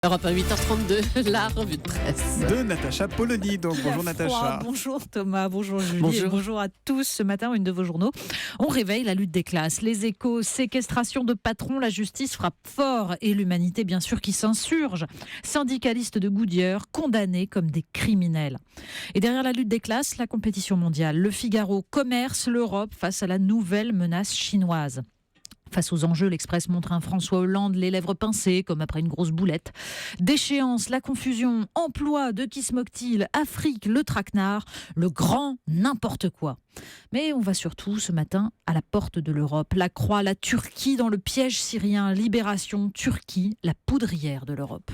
Europe 1, 8h32, la revue de presse. De Natacha Polony. Donc, bonjour Natacha. Bonjour Thomas, bonjour Julie, Bonjour. et bonjour à tous. Ce matin, une de vos journaux, on réveille la lutte des classes. Les Échos, séquestration de patrons, la justice frappe fort et l'humanité bien sûr qui s'insurge. Syndicalistes de Goodyear condamnés comme des criminels. Et derrière la lutte des classes, la compétition mondiale. Le Figaro, commerce, l'Europe face à la nouvelle menace chinoise. Face aux enjeux, l'Express montre un François Hollande les lèvres pincées, comme après une grosse boulette. Déchéance, la confusion, emploi, de qui se moque-t-il, Afrique, le traquenard, le grand n'importe quoi. Mais on va surtout ce matin à la porte de l'Europe. La croix, la Turquie dans le piège syrien, libération, Turquie, la poudrière de l'Europe.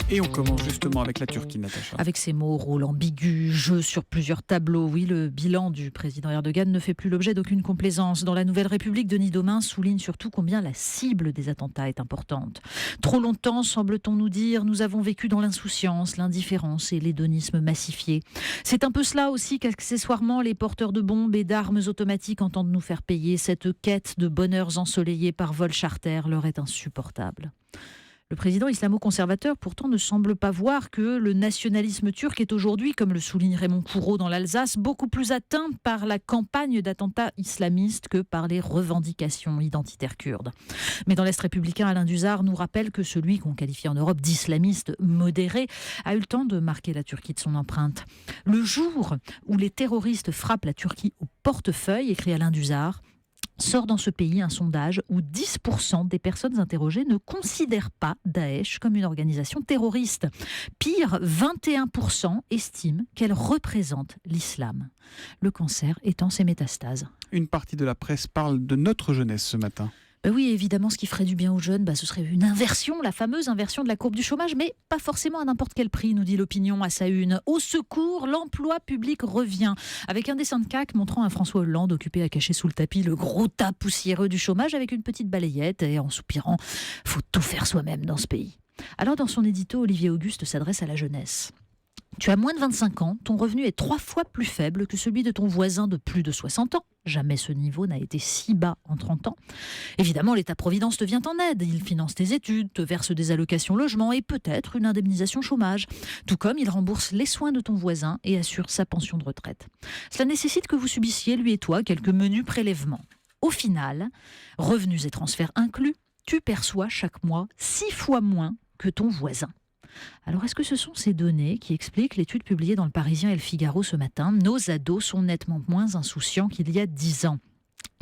Et on commence justement avec la Turquie, Natacha. Avec ces mots, rôle ambigu, jeu sur plusieurs tableaux. Oui, le bilan du président Erdogan ne fait plus l'objet d'aucune complaisance. Dans la Nouvelle République, Denis Domain souligne surtout combien la cible des attentats est importante. Trop longtemps, semble-t-on nous dire, nous avons vécu dans l'insouciance, l'indifférence et l'hédonisme massifié. C'est un peu cela aussi qu'accessoirement les porteurs de bombes et d'armes automatiques entendent nous faire payer. Cette quête de bonheurs ensoleillés par vol charter leur est insupportable. Le président islamo-conservateur, pourtant, ne semble pas voir que le nationalisme turc est aujourd'hui, comme le souligne Raymond Courreau dans l'Alsace, beaucoup plus atteint par la campagne d'attentats islamistes que par les revendications identitaires kurdes. Mais dans l'Est républicain, Alain Duzard nous rappelle que celui qu'on qualifie en Europe d'islamiste modéré a eu le temps de marquer la Turquie de son empreinte. Le jour où les terroristes frappent la Turquie au portefeuille, écrit Alain Duzard, sort dans ce pays un sondage où 10% des personnes interrogées ne considèrent pas Daesh comme une organisation terroriste. Pire, 21% estiment qu'elle représente l'islam. Le cancer étant ses métastases. Une partie de la presse parle de notre jeunesse ce matin. Oui, évidemment, ce qui ferait du bien aux jeunes, ce serait une inversion, la fameuse inversion de la courbe du chômage, mais pas forcément à n'importe quel prix, nous dit l'opinion à sa une. Au secours, l'emploi public revient, avec un dessin de CAC montrant un François Hollande occupé à cacher sous le tapis le gros tas poussiéreux du chômage avec une petite balayette et en soupirant « faut tout faire soi-même dans ce pays ». Alors dans son édito, Olivier Auguste s'adresse à la jeunesse. Tu as moins de 25 ans, ton revenu est 3 fois plus faible que celui de ton voisin de plus de 60 ans. Jamais ce niveau n'a été si bas en 30 ans. Évidemment, l'État-providence te vient en aide. Il finance tes études, te verse des allocations logement et peut-être une indemnisation chômage. Tout comme il rembourse les soins de ton voisin et assure sa pension de retraite. Cela nécessite que vous subissiez, lui et toi, quelques menus prélèvements. Au final, revenus et transferts inclus, tu perçois chaque mois 6 fois moins que ton voisin. Alors, est-ce que ce sont ces données qui expliquent l'étude publiée dans Le Parisien et Le Figaro ce matin ? Nos ados sont nettement moins insouciants qu'il y a 10 ans.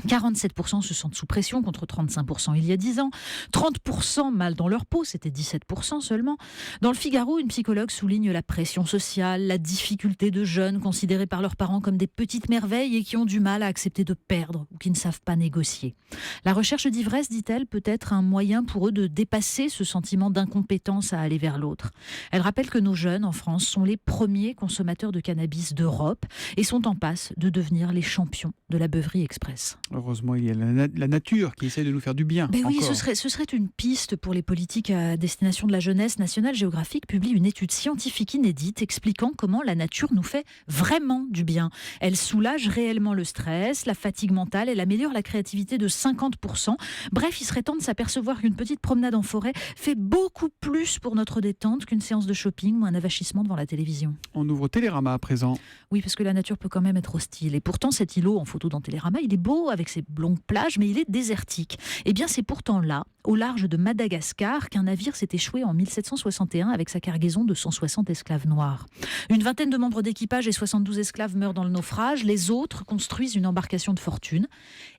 47% se sentent sous pression contre 35% il y a 10 ans. 30% mal dans leur peau, c'était 17% seulement. Dans le Figaro, une psychologue souligne la pression sociale, la difficulté de jeunes considérés par leurs parents comme des petites merveilles et qui ont du mal à accepter de perdre ou qui ne savent pas négocier. La recherche d'ivresse, dit-elle, peut être un moyen pour eux de dépasser ce sentiment d'incompétence à aller vers l'autre. Elle rappelle que nos jeunes en France sont les premiers consommateurs de cannabis d'Europe et sont en passe de devenir les champions de la beuverie express. Heureusement, il y a la nature qui essaie de nous faire du bien. Oui, encore. ce serait une piste pour les politiques à destination de la jeunesse. National Geographic publie une étude scientifique inédite expliquant comment la nature nous fait vraiment du bien. Elle soulage réellement le stress, la fatigue mentale, elle améliore la créativité de 50%. Bref, il serait temps de s'apercevoir qu'une petite promenade en forêt fait beaucoup plus pour notre détente qu'une séance de shopping ou un avachissement devant la télévision. On ouvre Télérama à présent. Oui, parce que la nature peut quand même être hostile. Et pourtant, cet îlot en photo dans Télérama, il est beau avec ses longues plages, mais il est désertique. Eh bien, c'est pourtant là, au large de Madagascar, qu'un navire s'est échoué en 1761 avec sa cargaison de 160 esclaves noirs. Une vingtaine de membres d'équipage et 72 esclaves meurent dans le naufrage. Les autres construisent une embarcation de fortune.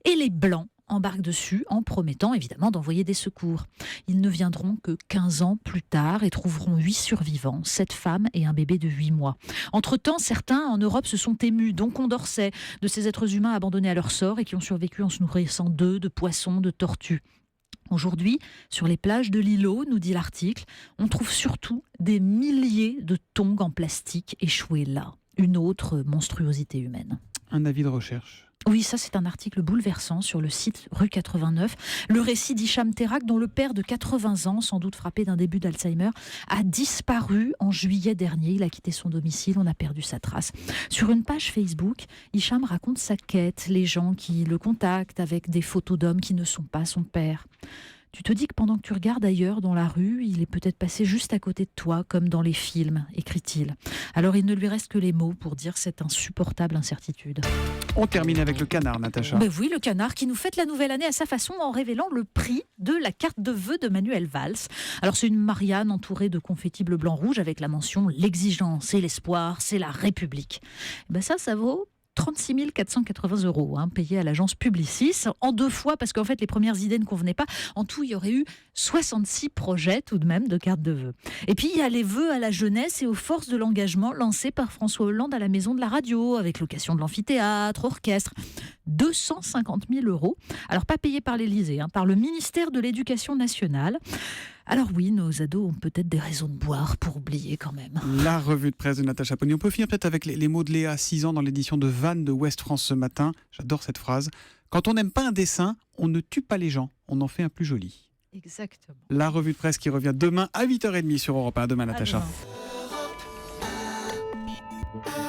Et les Blancs embarquent dessus en promettant évidemment d'envoyer des secours. Ils ne viendront que 15 ans plus tard et trouveront 8 survivants, 7 femmes et un bébé de 8 mois. Entre-temps, certains en Europe se sont émus, dont Condorcet, de ces êtres humains abandonnés à leur sort et qui ont survécu en se nourrissant d'œufs, de poissons, de tortues. Aujourd'hui, sur les plages de l'îlot, nous dit l'article, on trouve surtout des milliers de tongs en plastique échoués là. Une autre monstruosité humaine. Un avis de recherche. Oui, ça c'est un article bouleversant sur le site Rue 89. Le récit d'Hicham Terak, dont le père de 80 ans, sans doute frappé d'un début d'Alzheimer, a disparu en juillet dernier. Il a quitté son domicile, on a perdu sa trace. Sur une page Facebook, Hicham raconte sa quête, les gens qui le contactent avec des photos d'hommes qui ne sont pas son père. Tu te dis que pendant que tu regardes ailleurs dans la rue, il est peut-être passé juste à côté de toi, comme dans les films, écrit-il. Alors il ne lui reste que les mots pour dire cette insupportable incertitude. On termine avec le canard, Natacha. Ben oui, le canard qui nous fête la nouvelle année à sa façon en révélant le prix de la carte de vœux de Manuel Valls. Alors c'est une Marianne entourée de confettis bleu, blanc, rouge avec la mention « L'exigence et l'espoir, c'est la République ». Ben ça vaut 36 480 €, payés à l'agence Publicis, en 2 fois, parce qu'en fait, les premières idées ne convenaient pas. En tout, il y aurait eu 66 projets, tout de même, de cartes de vœux. Et puis, il y a les vœux à la jeunesse et aux forces de l'engagement lancés par François Hollande à la Maison de la Radio, avec location de l'amphithéâtre, orchestre. 250 000 €. Alors, pas payés par l'Élysée, par le ministère de l'Éducation nationale. Alors oui, nos ados ont peut-être des raisons de boire pour oublier quand même. La revue de presse de Natacha Polony. On peut finir peut-être avec les mots de Léa, 6 ans, dans l'édition de Vannes de Ouest France ce matin. J'adore cette phrase. Quand on n'aime pas un dessin, on ne tue pas les gens, on en fait un plus joli. Exactement. La revue de presse qui revient demain à 8h30 sur Europe 1. À demain, Natacha. À demain.